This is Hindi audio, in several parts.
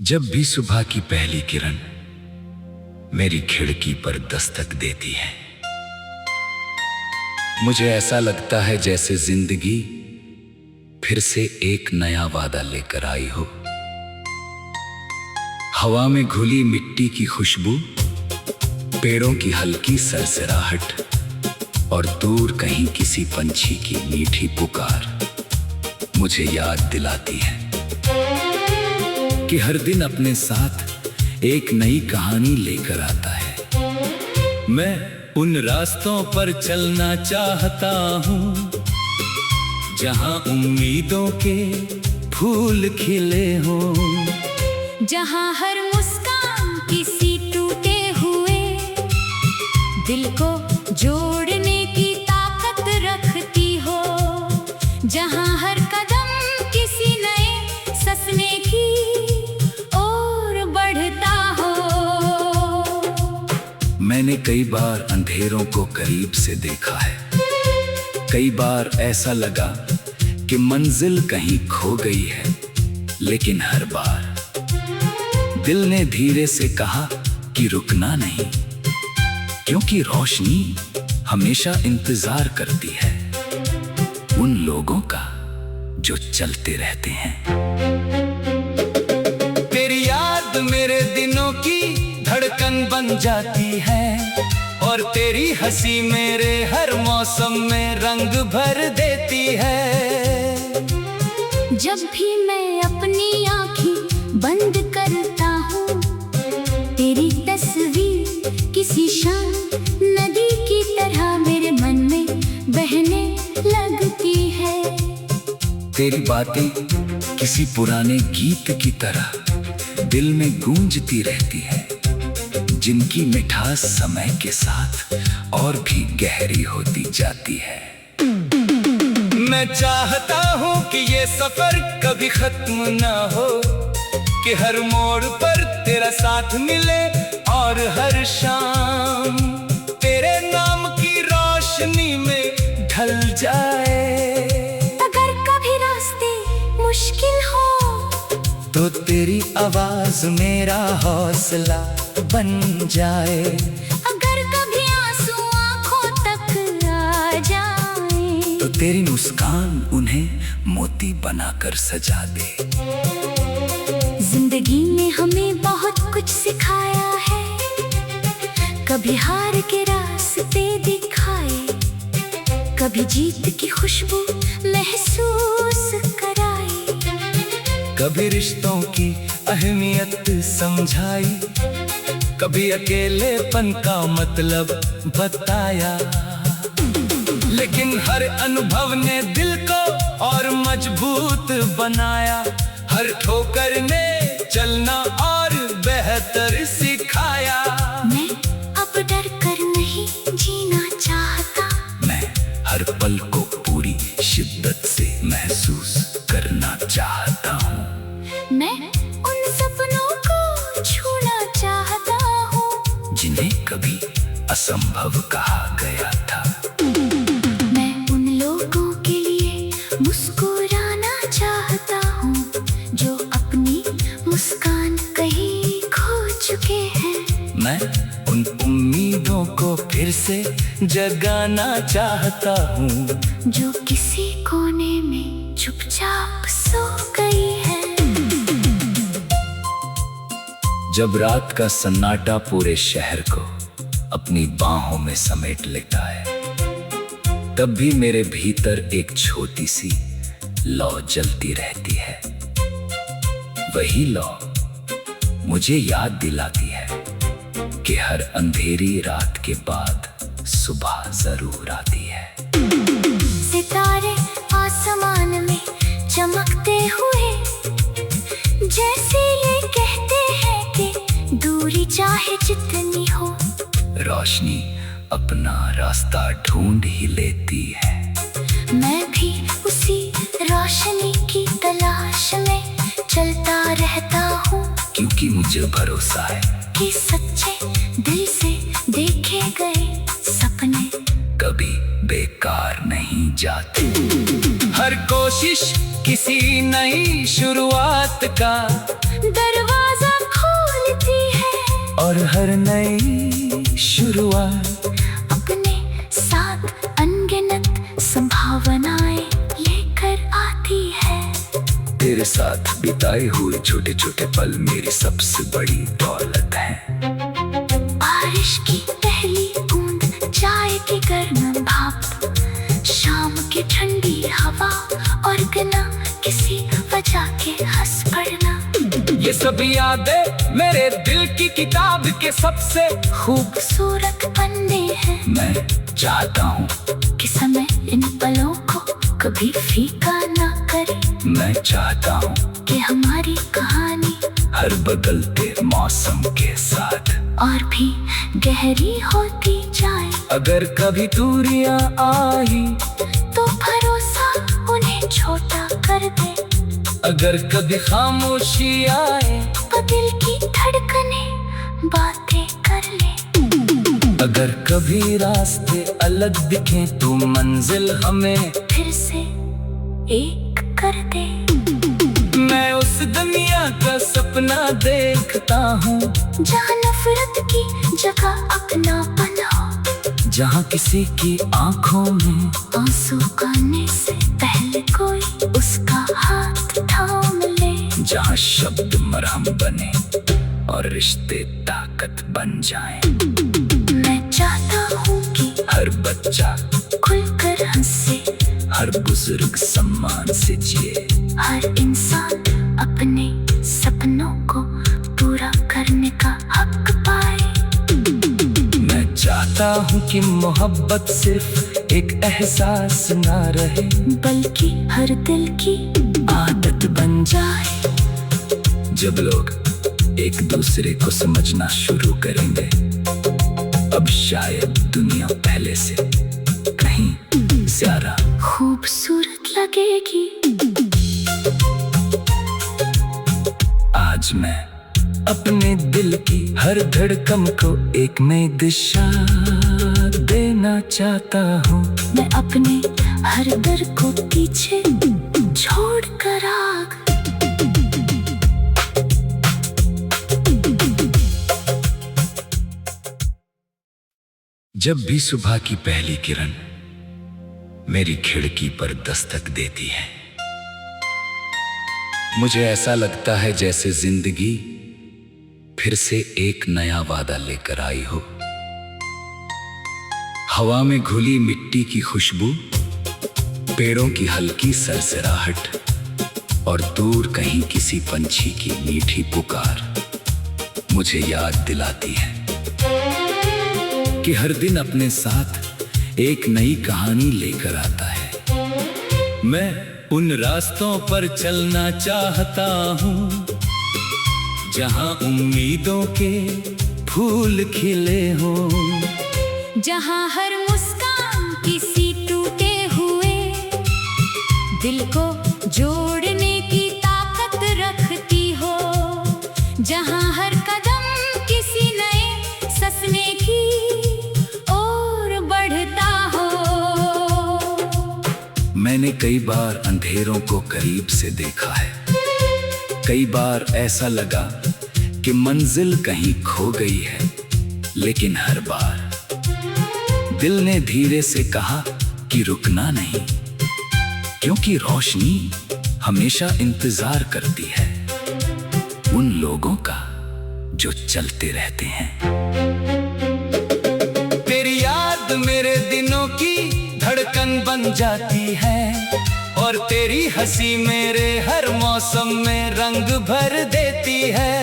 जब भी सुबह की पहली किरण मेरी खिड़की पर दस्तक देती है, मुझे ऐसा लगता है जैसे जिंदगी फिर से एक नया वादा लेकर आई हो। हवा में घुली मिट्टी की खुशबू, पेड़ों की हल्की सरसराहट और दूर कहीं किसी पंछी की मीठी पुकार मुझे याद दिलाती है कि हर दिन अपने साथ एक नई कहानी लेकर आता है। मैं उन रास्तों पर चलना चाहता हूँ जहाँ उम्मीदों के फूल खिले हों, जहाँ हर मुस्कान किसी टूटे हुए दिल को जोड़ने की ताकत रखती हो, जहाँ हर कदम किसी नए सपने की ओर बढ़ता हो। मैंने कई बार अंधेरों को करीब से देखा है, कई बार ऐसा लगा कि मंजिल कहीं खो गई है, लेकिन हर बार दिल ने धीरे से कहा कि रुकना नहीं, क्योंकि रोशनी हमेशा इंतजार करती है उन लोगों का जो चलते रहते हैं। तेरी याद मेरे दिनों की धड़कन बन जाती है और तेरी हंसी मेरे हर मौसम में रंग भर देती है। जब भी मैं अपनी आँखें बंद करता हूँ, तेरी तस्वीर किसी शांत नदी की तरह मेरे मन में बहने लगती है। तेरी बातें किसी पुराने गीत की तरह दिल में गूंजती रहती है, जिनकी मिठास समय के साथ और भी गहरी होती जाती है। मैं चाहता हूँ कि ये सफर कभी खत्म ना हो, कि हर मोड़ पर तेरा साथ मिले और हर शाम तेरे नाम की रोशनी में ढल जाए। अगर कभी रास्ते मुश्किल हो तो तेरी आवाज मेरा हौसला बन जाए। अगर कभी आंसू आंखों तक आ जाए तो तेरी मुस्कान उन्हें मोती बनाकर सजा दे। जिंदगी ने हमें बहुत कुछ सिखाया है, कभी हार के रास्ते दिखाए, कभी जीत की खुशबू महसूस कराई, कभी रिश्तों की अहमियत समझाई, कभी अकेलेपन का मतलब बताया। लेकिन हर अनुभव ने दिल को और मजबूत बनाया, हर ठोकर ने चलना और बेहतर सिखाया। मैं अब डर कर नहीं जीना चाहता, मैं हर पल को पूरी शिद्दत से महसूस करना चाहता हूँ। मैं उन सपनों को छूना चाहता हूँ जिन्हें कभी असंभव कहा गया था। मैं उन लोगों के लिए मुस्कुराना चाहता हूँ जो अपनी मुस्कान कहीं खो चुके हैं। मैं उन उम्मीदों को फिर से जगाना चाहता हूँ जो किसी कोने में चुपचाप सो गई है। जब रात का सन्नाटा पूरे शहर को अपनी बाहों में समेट लेता है, तब भी मेरे भीतर एक छोटी सी लौ जलती रहती है। वही लौ मुझे याद दिलाती है कि हर अंधेरी रात के बाद सुबह जरूर आती है। सितारे आसमान में चमकते हुए जैसे ये कहते हैं कि दूरी चाहे जितनी हो, रोशनी अपना रास्ता ढूंढ ही लेती है। मैं भी उसी रोशनी की तलाश में चलता रहता हूँ, क्योंकि मुझे भरोसा है कि सच्चे दिल से देखे गए सपने कभी बेकार नहीं जाते। हर कोशिश किसी नई शुरुआत का दरवाजा और हर नई शुरुआत अपने साथ अनगिनत संभावनाएं लेकर आती है। तेरे साथ बिताए हुए छोटे छोटे पल मेरी सबसे बड़ी दौलत है। बारिश की पहली बूंद, चाय की गर्म भाप, शाम की ठंडी हवा और बिना किसी वजह के हंस पड़ना, ये सब यादें मेरे दिल की किताब के सबसे खूबसूरत पन्ने हैं। मैं चाहता हूँ कि समय इन पलों को कभी फीका ना करे। मैं चाहता हूँ कि हमारी कहानी हर बदलते मौसम के साथ और भी गहरी होती जाए। अगर कभी दूरियां आई तो भरोसा उन्हें छोटा कर दे। अगर कभी खामोशी आए तो दिल की धड़कने बातें कर ले। अगर कभी रास्ते अलग दिखें तो मंजिल हमें फिर से एक कर दे। मैं उस दुनिया का सपना देखता हूँ जहाँ नफरत की जगह अपनापन हो, जहाँ किसी की आंखों में आंसू आने से पहले कोई उसका हाथ थाम ले, जहाँ शब्द मरहम बने और रिश्ते ताकत बन जाएं। मैं चाहता हूँ कि हर बच्चा खुलकर हंसे, हर बुजुर्ग सम्मान से जिए, हर इंसान अपने सपनों को पूरा करने का हक पाए। मैं चाहता हूँ कि मोहब्बत सिर्फ एक एहसास ना रहे, बल्कि हर दिल की आदत बन जाए। जब लोग एक दूसरे को समझना शुरू करेंगे, अब शायद दुनिया पहले से कहीं ज्यादा खूबसूरत लगेगी। आज मैं अपने दिल की हर धड़कन को एक नई दिशा देना चाहता हूँ। मैं अपने हर डर को पीछे छोड़ कर आग जब भी सुबह की पहली किरण मेरी खिड़की पर दस्तक देती है, मुझे ऐसा लगता है जैसे जिंदगी फिर से एक नया वादा लेकर आई हो। हवा में घुली मिट्टी की खुशबू, पेड़ों की हल्की सरसराहट और दूर कहीं किसी पंछी की मीठी पुकार मुझे याद दिलाती है कि हर दिन अपने साथ एक नई कहानी लेकर आता है। मैं उन रास्तों पर चलना चाहता हूँ जहाँ उम्मीदों के फूल खिले हों, जहाँ हर मुस्कान किसी टूटे हुए दिल को जोड़ने की ताकत रखती हो, जहाँ हर कदम किसी नए सपने की ओर बढ़ता हो। मैंने कई बार अंधेरों को करीब से देखा है, कई बार ऐसा लगा कि मंजिल कहीं खो गई है, लेकिन हर बार दिल ने धीरे से कहा कि रुकना नहीं, क्योंकि रोशनी हमेशा इंतजार करती है उन लोगों का जो चलते रहते हैं। तेरी याद मेरे दिनों की धड़कन बन जाती है और तेरी हंसी मेरे हर मौसम में रंग भर देती है।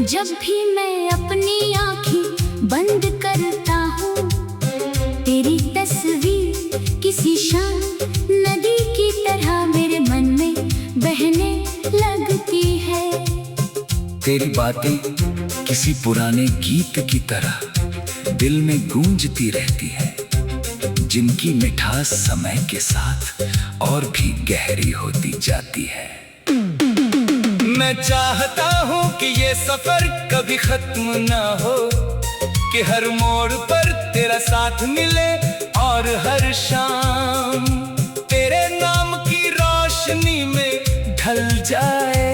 जब भी मैं अपनी आँखें बंद करता हूँ, तेरी तस्वीर किसी शांत नदी की तरह मेरे मन में बहने लगती है। तेरी बातें किसी पुराने गीत की तरह दिल में गूंजती रहती है, जिनकी मिठास समय के साथ और भी गहरी होती जाती है। मैं चाहता हूँ कि ये सफर कभी खत्म ना हो, कि हर मोड़ पर तेरा साथ मिले और हर शाम तेरे नाम की रोशनी में ढल जाए।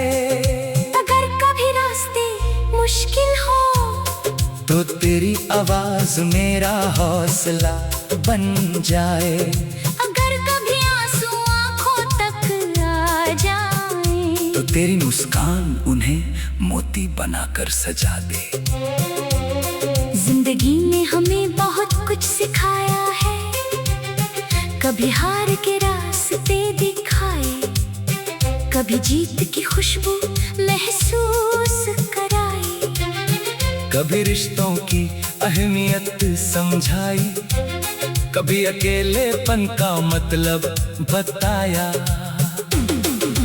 अगर कभी रास्ते मुश्किल आवाज मेरा हौसला बन जाए। अगर कभी आंसू आंखों तक आ जाए तो तेरी मुस्कान उन्हें मोती बनाकर सजा दे। जिंदगी ने हमें बहुत कुछ सिखाया है, कभी हार के रास्ते दिखाए, कभी जीत की खुशबू महसूस कराई, कभी रिश्तों की अहमियत समझाई, कभी अकेलेपन का मतलब बताया।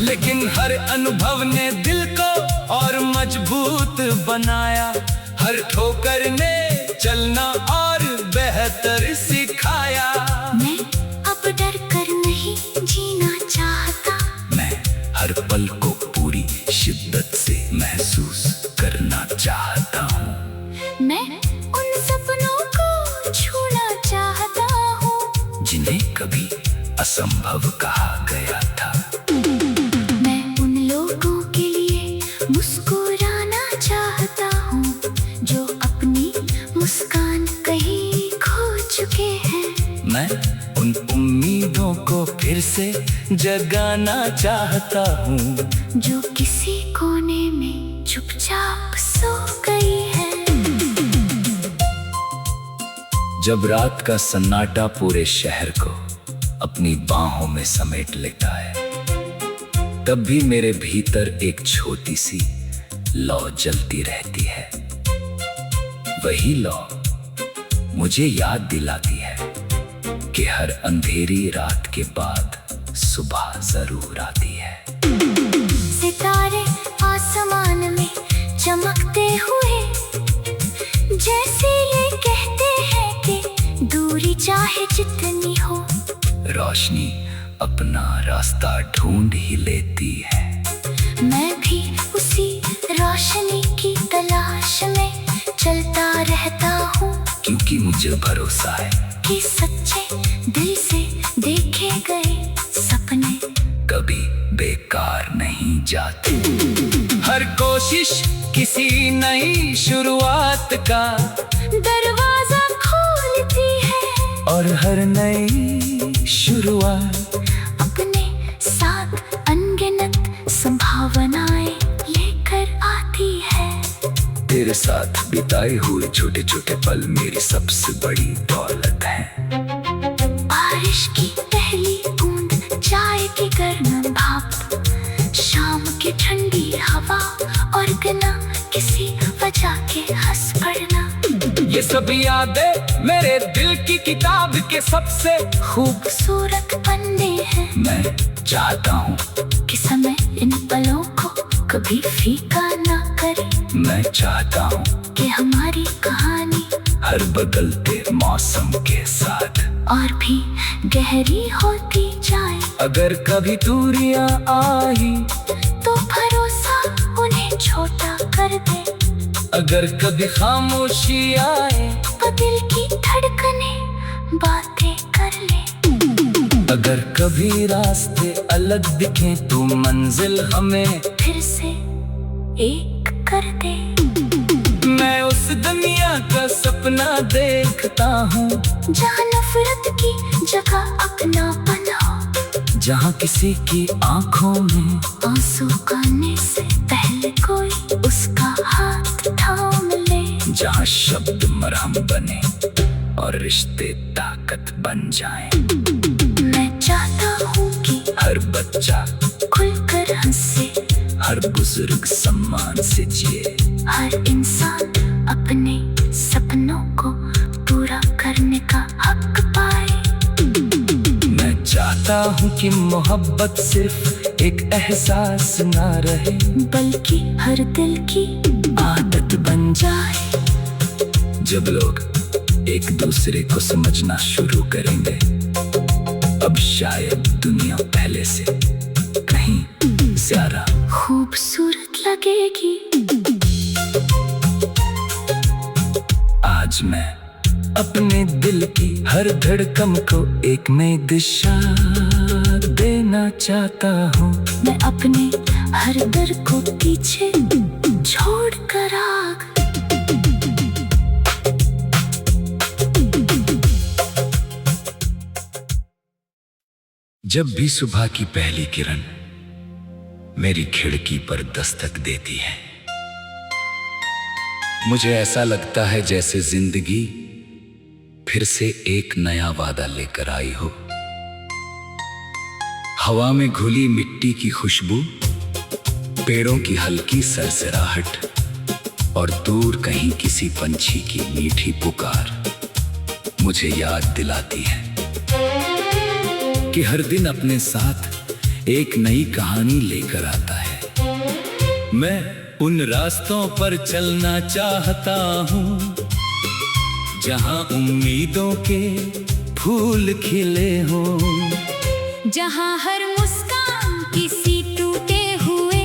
लेकिन हर अनुभव ने दिल को और मजबूत बनाया, हर ठोकर ने चलना और बेहतर सिखाया। मैं अब डर कर नहीं जीना चाहता, मैं हर पल को पूरी शिद्दत से महसूस करना चाहता हूँ। मैं उन सपनों को छूना चाहता हूँ जिन्हें कभी असंभव कहा गया था। मैं उन लोगों के लिए मुस्कुराना चाहता हूँ जो अपनी मुस्कान कहीं खो चुके हैं। मैं उन उम्मीदों को फिर से जगाना चाहता हूँ जो किसी कोने में चुपचाप सो गई है। जब रात का सन्नाटा पूरे शहर को अपनी बाहों में समेट लेता है, तब भी मेरे भीतर एक छोटी सी लौ जलती रहती है। वही लौ मुझे याद दिलाती है कि हर अंधेरी रात के बाद सुबह जरूर आती है। सितारे आसमान में चमकते हुए जैसे ये कहते हैं कि दूरी चाहे जितनी हो, रोशनी अपना रास्ता ढूंढ ही लेती है। मैं भी उसी रोशनी की तलाश में चलता रहता हूँ, क्योंकि मुझे भरोसा है कि सच्चे दिल से देखे गए सपने कभी बेकार नहीं जाते। हर कोशिश किसी नई शुरुआत का दरवाजा खोलती है, और हर नई शुरुआत अपने साथ अनगिनत संभावनाएं लेकर आती है। तेरे साथ बिताए हुए छोटे छोटे पल मेरी सबसे बड़ी दौलत है। बारिश की पहली बूंद, चाय की गर्म भाप, शाम की ठंडी हवा और बिना किसी वजह के हंस पड़ना, ये सब यादें मेरे दिल की किताब के सबसे खूबसूरत पन्ने हैं। मैं चाहता हूँ कि समय इन पलों को कभी फीका ना करे। मैं चाहता हूँ कि हमारी कहानी हर बदलते मौसम के साथ और भी गहरी होती जाए। अगर कभी दूरियां आई तो भरोसा उन्हें छोटा कर दे, अगर कभी खामोशी आए तो दिल की धड़कने बातें कर ले। अगर कभी रास्ते अलग दिखें तो मंजिल हमें फिर से एक कर दे। मैं उस दुनिया का सपना देखता हूँ जहाँ नफरत की जगह अपनापन हो, जहाँ किसी की आंखों में आंसू आने से पहले कोई उसका हाथ थाम ले, जहाँ शब्द मरहम बने और रिश्ते ताकत बन जाएं। मैं चाहता हूँ कि हर बच्चा खुलकर हंसे, हर बुजुर्ग सम्मान से जिए, हर इंसान अपने सपनों को पूरा करने का हक पाए। मैं चाहता हूँ कि मोहब्बत सिर्फ एक एहसास ना रहे, बल्कि हर दिल की आदत बन जाए। जब लोग एक दूसरे को समझना शुरू करेंगे, अब शायद दुनिया पहले से कहीं ज्यादा खूबसूरत लगेगी। आज मैं अपने दिल की हर धड़कन को एक नई दिशा देना चाहता हूँ। मैं अपने हर डर को पीछे छोड़ कर आग जब भी सुबह की पहली किरण मेरी खिड़की पर दस्तक देती है, मुझे ऐसा लगता है जैसे जिंदगी फिर से एक नया वादा लेकर आई हो। हवा में घुली मिट्टी की खुशबू, पेड़ों की हल्की सरसराहट और दूर कहीं किसी पंछी की मीठी पुकार मुझे याद दिलाती है कि हर दिन अपने साथ एक नई कहानी लेकर आता है। मैं उन रास्तों पर चलना चाहता हूँ जहाँ उम्मीदों के फूल खिले हों, जहाँ हर मुस्कान किसी टूटे हुए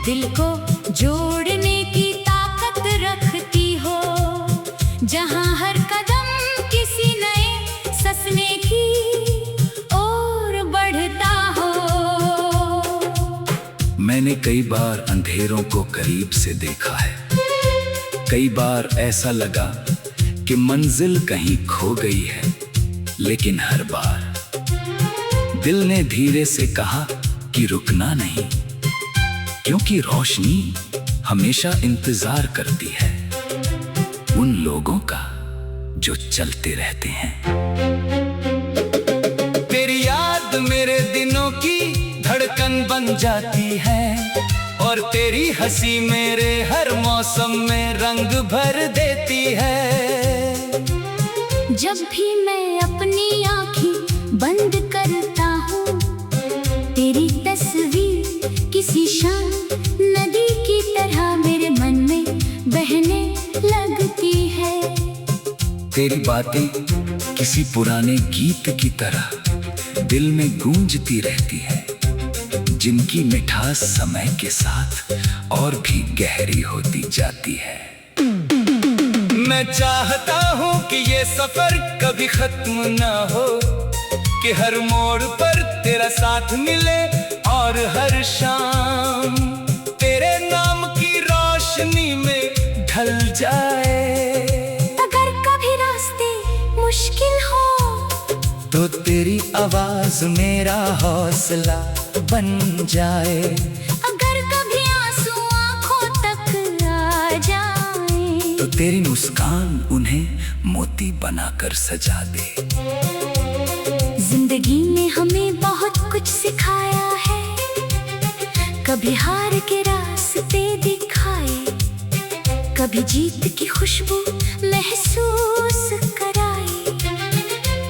दिल को जोड़ने की ताकत रखती हो, जहाँ हर कदम किसी नए सपने की ओर बढ़ता हो। मैंने कई बार अंधेरों को करीब से देखा है, कई बार ऐसा लगा कि मंजिल कहीं खो गई है, लेकिन हर बार दिल ने धीरे से कहा कि रुकना नहीं, क्योंकि रोशनी हमेशा इंतजार करती है उन लोगों का जो चलते रहते हैं। तेरी याद मेरे दिनों की धड़कन बन जाती है और तेरी हंसी मेरे हर मौसम में रंग भर देती है। जब भी मैं अपनी आँखें बंद करता हूँ, तेरी तस्वीर किसी शांत नदी की तरह मेरे मन में बहने लगती है। तेरी बातें किसी पुराने गीत की तरह दिल में गूंजती रहती है, जिनकी मिठास समय के साथ और भी गहरी होती जाती है। मैं चाहता हूँ कि ये सफर कभी खत्म ना हो, कि हर मोड़ पर तेरा साथ मिले और हर शाम तेरे नाम की रोशनी में ढल जाए। अगर कभी रास्ते मुश्किल हो तो तेरी आवाज मेरा हौसला बन जाए। अगर कभी आंसू आंखों तक आ जाए तो तेरी मुस्कान उन्हें मोती बनाकर सजा दे। जिंदगी ने हमें बहुत कुछ सिखाया है, कभी हार के रास्ते दिखाए, कभी जीत की खुशबू महसूस कराई,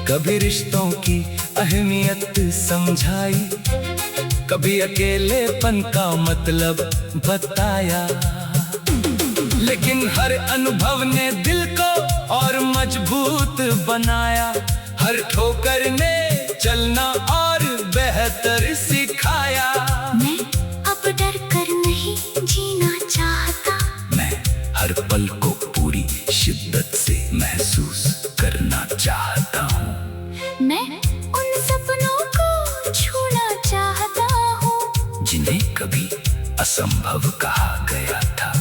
कभी रिश्तों की अहमियत समझाई, कभी अकेलेपन का मतलब बताया। लेकिन हर अनुभव ने दिल को और मजबूत बनाया, हर ठोकर ने चलना और बेहतर सिखाया। मैं अब डर कर नहीं जीना चाहता, मैं हर पल को पूरी शिद्दत से महसूस करना चाहता हूँ। मैं उन सपनों को छूना चाहता हूँ जिन्हें कभी असंभव कहा गया था।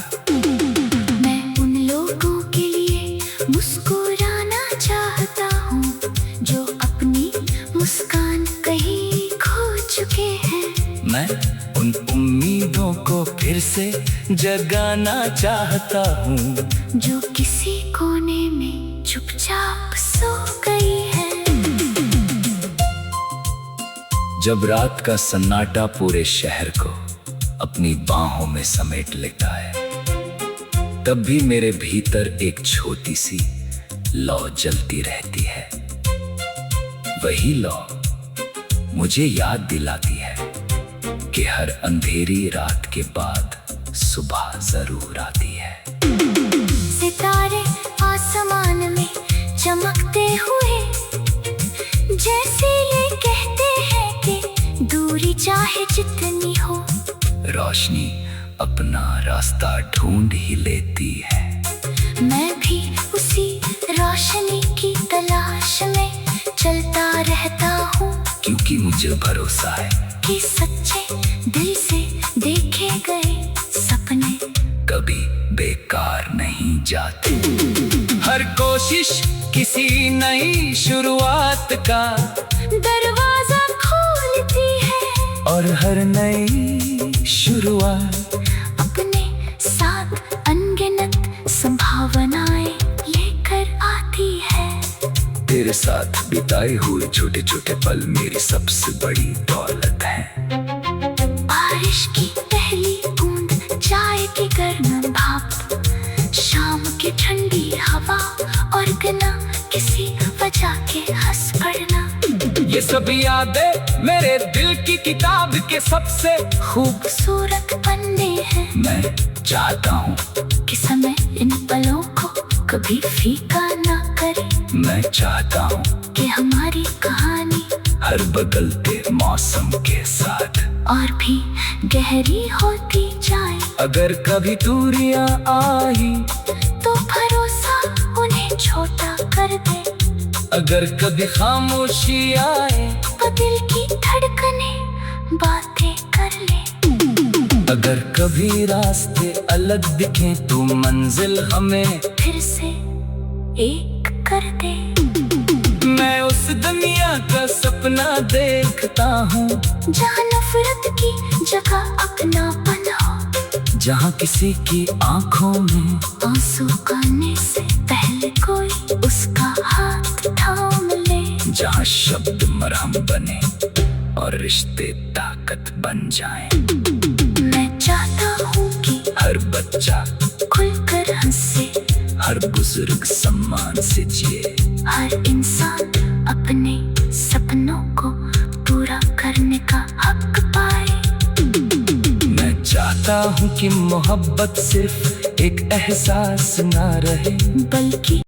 मैं उन लोगों के लिए मुस्कुराना चाहता हूँ जो अपनी मुस्कान कहीं खो चुके हैं। मैं उन उम्मीदों को फिर से जगाना चाहता हूँ जो किसी कोने में चुपचाप सो गई है। जब रात का सन्नाटा पूरे शहर को अपनी बाहों में समेट लेता है, तब भी मेरे भीतर एक छोटी सी लौ जलती रहती है। वही लौ मुझे याद दिलाती है कि हर अंधेरी रात के बाद सुबह जरूर आती है। सितारे आसमान में चमकते हुए जैसे ये कहते हैं कि दूरी चाहे जितनी हो, रोशनी अपना रास्ता ढूंढ ही लेती है। मैं भी उसी रोशनी की तलाश में चलता रहता हूँ, क्योंकि मुझे भरोसा है कि सच्चे दिल से देखे गए सपने कभी बेकार नहीं जाते। हर कोशिश किसी नई शुरुआत का दरवाजा और हर नई शुरुआत अपने साथ अनगिनत संभावनाएं लेकर आती है। तेरे साथ बिताए हुए छोटे छोटे पल मेरी सबसे बड़ी दौलत है। बारिश की पहली बूंद, चाय की गर्म भाप, शाम की ठंडी हवा और बिना किसी वजह के हंस पड़ना। ये सब यादें मेरे दिल की किताब के सबसे खूबसूरत पन्ने हैं। मैं चाहता हूँ कि समय इन पलों को कभी फीका ना करे। मैं चाहता हूँ कि हमारी कहानी हर बदलते मौसम के साथ और भी गहरी होती जाए। अगर कभी दूरियां आई तो भरोसा उन्हें छोटा कर दे। अगर कभी खामोशी आए तो दिल की धड़कने बातें कर ले। अगर कभी रास्ते अलग दिखें तो मंजिल हमें फिर से एक कर दे। मैं उस दुनिया का सपना देखता हूँ जहाँ नफरत की जगह अपनापन हो, जहाँ किसी की आंखों में आंसू आने से पहले कोई उसका हाथ थाम ले, जहाँ शब्द मरहम बने और रिश्ते ताकत बन जाएं। मैं चाहता हूँ कि हर बच्चा खुलकर हंसे, हर बुजुर्ग सम्मान से जिए, हर इंसान अपने सपनों को पूरा करने का हक पाए। मैं चाहता हूँ कि मोहब्बत सिर्फ एक एहसास ना रहे बल्कि